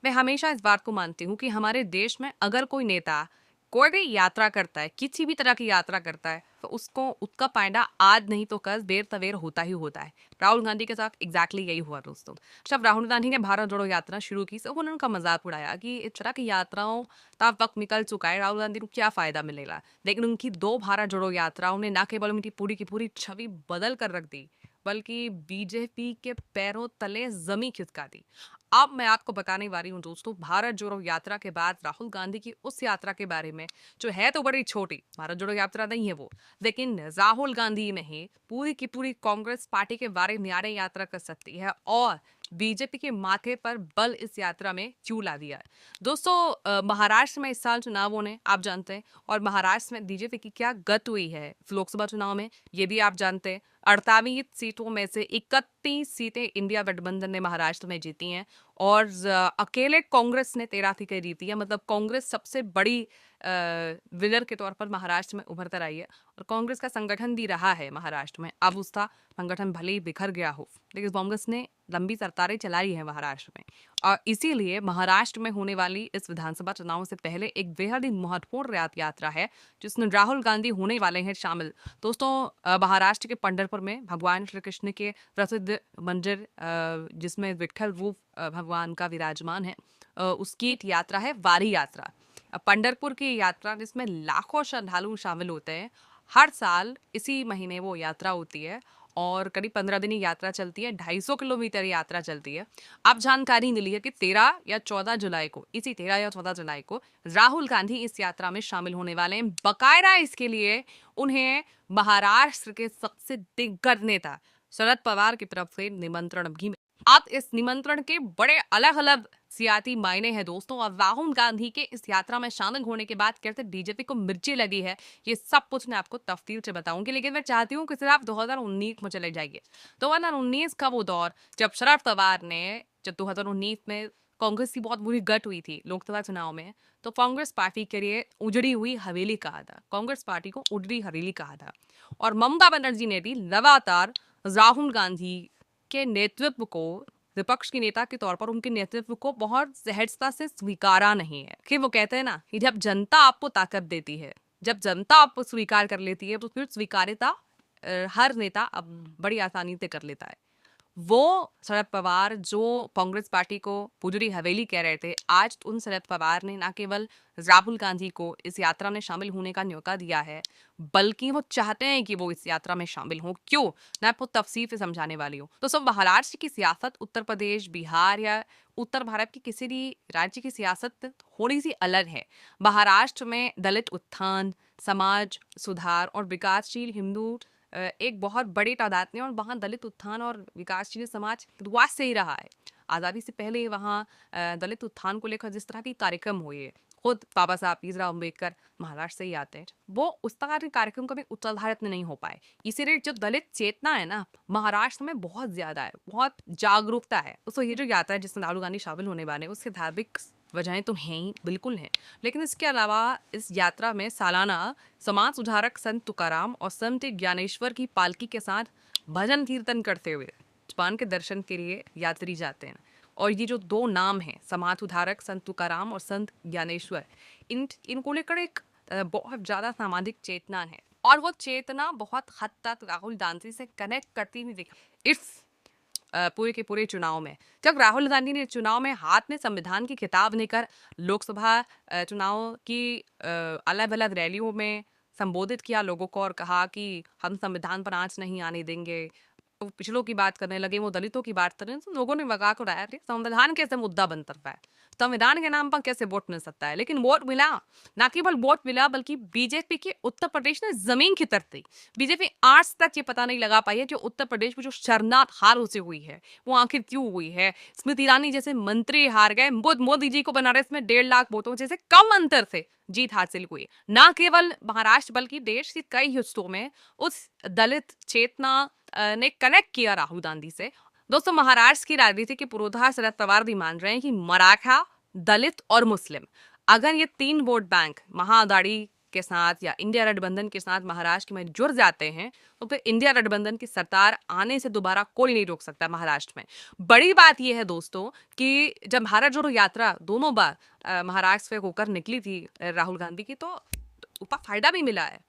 मैं हमेशा इस बात को मानती हूँ कि हमारे देश में अगर कोई नेता कोई भी यात्रा करता है, किसी भी तरह की यात्रा करता है, तो उसको उसका फायदा आज नहीं तो कल देर सवेर होता ही होता है। राहुल गांधी के साथ एग्जैक्टली यही हुआ दोस्तों। जब राहुल गांधी ने भारत जोड़ो यात्रा शुरू की, सब उन्होंने उनका मजाक उड़ाया कि इस तरह की यात्राओं का वक्त निकल चुका है, राहुल गांधी को क्या फायदा मिलेगा। लेकिन उनकी दो भारत जोड़ो यात्राओं ने न केवल उनकी पूरी की पूरी छवि बदल कर रख दी, बल्कि बीजेपी के पैरों तले जमी खिसका दी। अब मैं आपको बताने वाली हूँ दोस्तों, भारत जोड़ो यात्रा के बाद राहुल गांधी की उस यात्रा के बारे में, जो है तो बड़ी छोटी, भारत जोड़ो यात्रा नहीं है वो, लेकिन राहुल गांधी नहीं पूरी की पूरी कांग्रेस पार्टी के बारे में आड़े यात्रा कर सकती है और बीजेपी के माथे पर बल इस यात्रा में क्यों ला दिया है। दोस्तों, महाराष्ट्र में इस साल चुनाव होने आप जानते हैं, और महाराष्ट्र में बीजेपी की क्या गत हुई है लोकसभा चुनाव में ये भी आप जानते हैं। 48 सीटों में से 31 सीटें इंडिया गठबंधन ने महाराष्ट्र में जीती हैं और अकेले कांग्रेस ने 13 सीटें जीती है। मतलब कांग्रेस सबसे बड़ी विनर के तौर पर महाराष्ट्र में उभर कर आई है और कांग्रेस का संगठन भी रहा है महाराष्ट्र में। अब उसका संगठन भले ही बिखर गया हो, लेकिन कांग्रेस ने लंबी सरकारें चलाई है महाराष्ट्र में, और इसीलिए महाराष्ट्र में होने वाली इस विधानसभा चुनाव से पहले एक बेहद ही महत्वपूर्ण यात्रा है जिसमें राहुल गांधी होने वाले हैं शामिल। दोस्तों, महाराष्ट्र के पंढरपुर में भगवान श्री कृष्ण के प्रसिद्ध मंदिर, जिसमें विठ्ठल रूप भगवान का विराजमान है, उसकी एक यात्रा है वारी यात्रा। पंढरपुर की यात्रा जिसमें लाखों श्रद्धालु शामिल होते हैं। हर साल इसी महीने वो यात्रा होती है और करीब 15 दिन की यात्रा चलती है, 250 किलोमीटर यात्रा चलती है। अब जानकारी मिली है कि 13 या 14 जुलाई को, इसी 13 या 14 जुलाई को राहुल गांधी इस यात्रा में शामिल होने वाले हैं। बकायदा इसके लिए उन्हें महाराष्ट्र के सबसे दिग्गज नेता शरद पवार की तरफ से निमंत्रण भी। अब इस निमंत्रण के बड़े अलग अलग सियासी मायने हैं दोस्तों, और राहुल गांधी के इस यात्रा में शामिल होने के बाद कैसे बीजेपी को मिर्ची लगी है, ये सब कुछ मैं आपको तफसील से बताऊंगी। लेकिन मैं चाहती हूँ कि सिर्फ आप 2019 में चले जाइए। 2019 का वो दौर जब शरद पवार ने, जब 2019 में कांग्रेस की बहुत बुरी गट हुई थी लोकसभा चुनाव में, तो कांग्रेस पार्टी के लिए उजड़ी हुई हवेली कहा था, कांग्रेस पार्टी को उजड़ी हवेली कहा था। और ममता बनर्जी ने भी लगातार राहुल गांधी के नेतृत्व को, विपक्ष की नेता के तौर पर उनके नेतृत्व को बहुत सहजता से स्वीकारा नहीं है। कि वो कहते हैं ना कि जब जनता आपको ताकत देती है, जब जनता आपको स्वीकार कर लेती है, तो फिर स्वीकार्यता हर नेता अब बड़ी आसानी से कर लेता है। वो शरद पवार जो कांग्रेस पार्टी को पुजरी हवेली कह रहे थे, आज उन शरद पवार ने न केवल राहुल गांधी को इस यात्रा में शामिल होने का न्योता दिया है, बल्कि वो चाहते हैं कि वो इस यात्रा में शामिल हो। क्यों, मैं आपको तफसील से समझाने वाली हूँ। तो सब महाराष्ट्र की सियासत उत्तर प्रदेश, बिहार या उत्तर भारत की किसी भी राज्य की सियासत थोड़ी सी अलग है। महाराष्ट्र में दलित उत्थान, समाज सुधार और विकासशील हिंदू एक बहुत बड़ी तादाद में, और वहाँ दलित उत्थान और विकासशील समाज शुरुआत से ही रहा है। आज़ादी से पहले वहाँ दलित उत्थान को लेकर जिस तरह के कार्यक्रम हुए, खुद बाबा साहब भीमराव अम्बेडकर महाराष्ट्र से ही आते हैं, वो उस तरह के कार्यक्रम कभी उत्तर भारत में नहीं हो पाए। इसीलिए जो दलित चेतना है ना, महाराष्ट्र में बहुत ज्यादा है, बहुत जागरूकता है। तो ये जो यात्रा है जिसमें राहुल गांधी शामिल होने वाले हैं, उसके धार्मिक वजहें तो हैं ही, बिल्कुल हैं, लेकिन इसके अलावा इस यात्रा में सालाना समाज सुधारक संत तुकाराम और संत ज्ञानेश्वर की पालकी के साथ भजन कीर्तन करते हुए भगवान के दर्शन के लिए यात्री जाते हैं। और ये जो दो नाम हैं, समाज सुधारक संत तुकाराम और संत ज्ञानेश्वर, इनको लेकर एक बहुत ज़्यादा सामाजिक चेतना है, और वो चेतना बहुत हद तक राहुल गांधी से कनेक्ट करती हुई दिखी इस पूरे के पूरे चुनाव में। जब राहुल गांधी ने चुनाव में हाथ में संविधान की किताब लेकर लोकसभा चुनाव की अलग अलग रैलियों में संबोधित किया लोगों को और कहा कि हम संविधान पर आंच नहीं आने देंगे, वो पिछड़ों की बात करने लगे, वो दलितों की बात करने, तो लोगों ने मजाक उड़ाया थे संविधान कैसे मुद्दा बन सकता है, संविधान के नाम पर कैसे वोट मिल सकता है। लेकिन वोट मिला, ना केवल वोट मिला बल्कि बीजेपी की उत्तर प्रदेश ने जमीन की तरफ थी। बीजेपी आज तक ये पता नहीं लगा पाई है कि उत्तर प्रदेश में जो शर्मनाक हार उसे हुई है वो आखिर क्यों हुई है। स्मृति ईरानी जैसे मंत्री हार गए, मोदी जी को बनारस में 1.5 लाख वोटों जैसे कम अंतर से जीत हासिल हुई। ना केवल महाराष्ट्र बल्कि देश के कई हिस्सों में उस दलित चेतना ने कनेक्ट किया राहुल गांधी से। दोस्तों, महाराष्ट्र की राजनीति के पुरोधा शरद पवार भी मान रहे हैं कि मराठा, दलित और मुस्लिम, अगर ये 3 वोट बैंक महाआघाड़ी के साथ या इंडिया गठबंधन के साथ महाराष्ट्र में जुड़ जाते हैं तो फिर इंडिया गठबंधन की सरकार आने से दोबारा कोई नहीं रोक सकता महाराष्ट्र में। बड़ी बात यह है दोस्तों कि जब भारत जोड़ो यात्रा दोनों बार महाराष्ट्र से होकर निकली थी राहुल गांधी की, तो उसका फायदा भी मिला है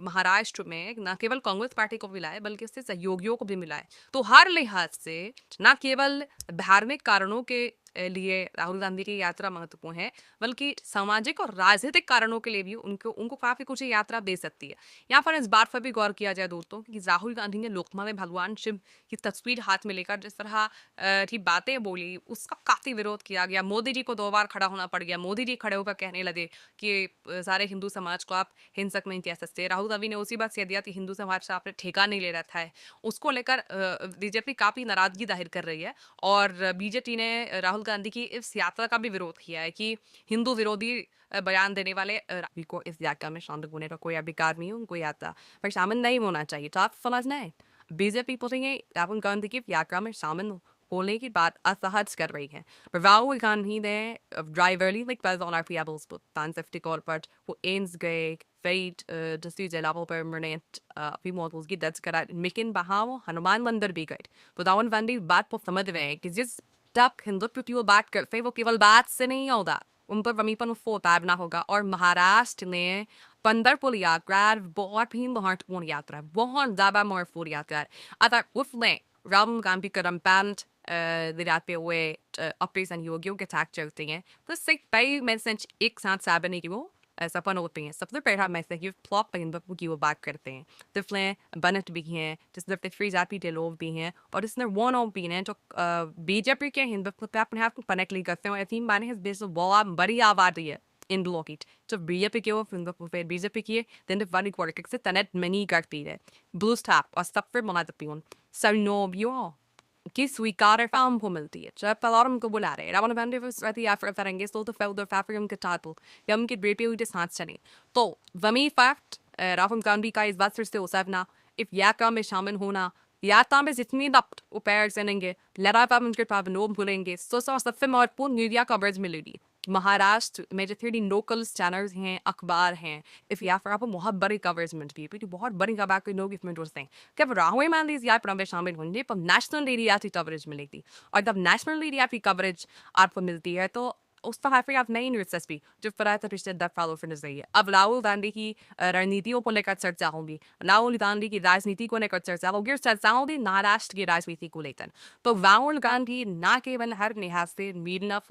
महाराष्ट्र में, न केवल कांग्रेस पार्टी को मिला है बल्कि इससे सहयोगियों को भी मिला है। तो हर लिहाज से न केवल धार्मिक कारणों के लिए राहुल गांधी की यात्रा महत्वपूर्ण है बल्कि सामाजिक और राजनीतिक कारणों के लिए भी उनको उनको काफी कुछ यात्रा दे सकती है। यहाँ पर इस बात पर भी गौर किया जाए दोस्तों कि राहुल गांधी ने लोकमान्य भगवान शिव की तस्वीर हाथ में लेकर जिस तरह की बातें बोली उसका काफी विरोध किया गया। मोदी जी को 2 बार खड़ा होना पड़ गया। मोदी जी खड़े होकर कहने लगे कि सारे हिंदू समाज को आप हिंसक नहीं कह सकते। राहुल गांधी ने उसी बात कह दिया कि हिंदू समाज से आपने ठेका नहीं ले रखा है। उसको लेकर बीजेपी काफी नाराजगी जाहिर कर रही है और बीजेपी ने राहुल गांधी की इस यात्रा का भी विरोध किया है कि हिंदू विरोधी बयान देने वाले राहुल को इस यात्रा में शामिल होने का कोई अधिकार नहीं है, उनको यात्रा पर शामिल नहीं होना चाहिए। तो आप समझना है बीजेपी बोलेंगे राहुल गांधी की यात्रा में शामिल होने की बात असहज कर रही है। Rahul Gandhi ne driverly like pas on our fiables but tanzefti korpart wo eens gay feit de level permanent vi models की दर्ज करा मिकिन बहाव हनुमान मंदिर भी गए बुदावन वंदी बात पर समझ रहे हैं कि जिस तक हिंदुत्व वो बात करते वो केवल बात से नहीं होता, उन पर वमीपन फो ताबना होगा। और महाराष्ट्र ने पंदरपुर यात्रा बहुत ही महत्वपूर्ण यात्रा, बहुत ज़्यादा महत्वपूर्ण यात्रा। अतः उसने राहुल गांधी करम बैंड दिलाते हुए अपने सहयोगियों के साथ चलते हैं तो इससे कई मैसेज एक साथ साबने की वो सफल होते हैं। सबसे पहला मैसेज ये फ्लॉप पर की वो बात करते हैं। तिफलें बनत भी हैं जिस दफे फ्री जाती के लोग भी हैं और इसने वन ऑफ भी हैं जो बीजेपी के हिंदू पे अपने आप को कनेक्ट नहीं करते हैं। ऐसी माने है बेस बहुत बड़ी आबादी है इन लोगों की जो बीजेपी के वो फिर बीजेपी की दिन वाली क्वार्टर से तनत मनी करती है ब्लू स्टॉप और सब फिर मनाती हूँ सनोबियो que sweeter fam humility. Chap alarm ko bulare. Ravan bande vati after farange so the fel the fafrium katatul. Yam kid repeal this hanstani. To vami fact Ravan Gandhi ka is vaster still savna. If yaka में शामिल होना यात्रा में जितनी दफ्त उपैर सेनेंगे लड़ा पावन के पावन नोम भूलेंगे सो सबसे महत्वपूर्ण मीडिया कवरेज मिलेगी। महाराष्ट्र में जो 30 लोकल चैनल्स हैं, अखबार हैं, इस या फिर आपको बहुत बड़ी कवरेज मिलती है क्योंकि बहुत बड़ी खबर के लोग इसमें जुड़ते हैं। जब राहुल गांधी या पर शामिल होंगे तो नेशनल मीडिया की कवरेज मिलेगी और जब नेशनल मीडिया की कवरेज आपको मिलती है तो उस पर फिर आप नई दिलचस्पी जो फरात रिश्ते दर फॉलो करने चाहिए। अब राहुल गांधी की रणनीतियों को लेकर चर्चा होगी, राहुल गांधी की राजनीति को लेकर चर्चा होगी, चर्चा होगी महाराष्ट्र की राजनीति को लेकर। तो राहुल गांधी ना केवल हर लिहाज से मीडिया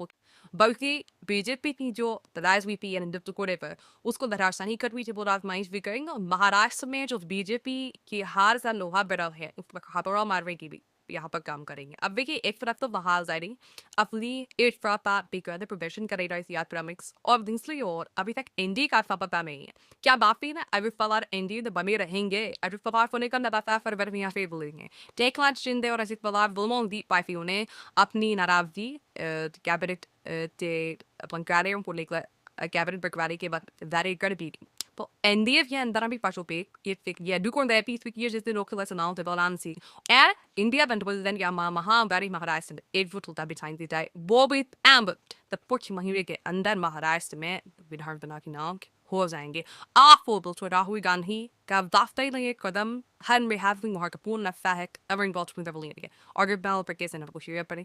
बल्कि बीजेपी की जो राजनीति है हिंदुत्व को लेकर उसको धराशायी करवी जब आजमाइश भी करेंगे और महाराष्ट्र में जो बीजेपी की हार सा लोहा बड़ा है उस पर खतरा मारने की भी यहाँ पर काम करेंगे। अब देखिए एक तरफ तो बहाल जारी अपनी एक बात बेकर प्रदर्शन करेगा इस यात्रा में और दूसरी ओर अभी तक एनडी का सपा में है। क्या बापी ना अरिफ पवार एनडी तो बने रहेंगे? अरिफ पवार होने का नबाता फरवर में यहाँ पे बोलेंगे टेकलाज शिंदे और अजित पवार दोनों दी पार्टियों ने अपनी नाराजगी कैबिनेट ते पंकारे को लेकर कैबिनेट बंटवारे के बाद जारी कर दी। तो एनडीए के अंदर भी पासो पे ये दुकों दे पीस विकिए जिसने लोकल सनाओ ते बालांसी और इंडिया बंटवारे den या महाबारी महाराष्ट्र एक फुटता बिठाइन दी जाए वो भी एम्बट द पुछ महीने के अंदर महाराष्ट्र में विधानसभा चुनाव हो जाएंगे। आपको तो राहुल गांधी का दाफ्ते लिए कदम हर में हैविंग महत्वपूर्ण इफेक्ट अवर इन बॉल्ट में और बेल पर कैसे ना कुछ ये पड़े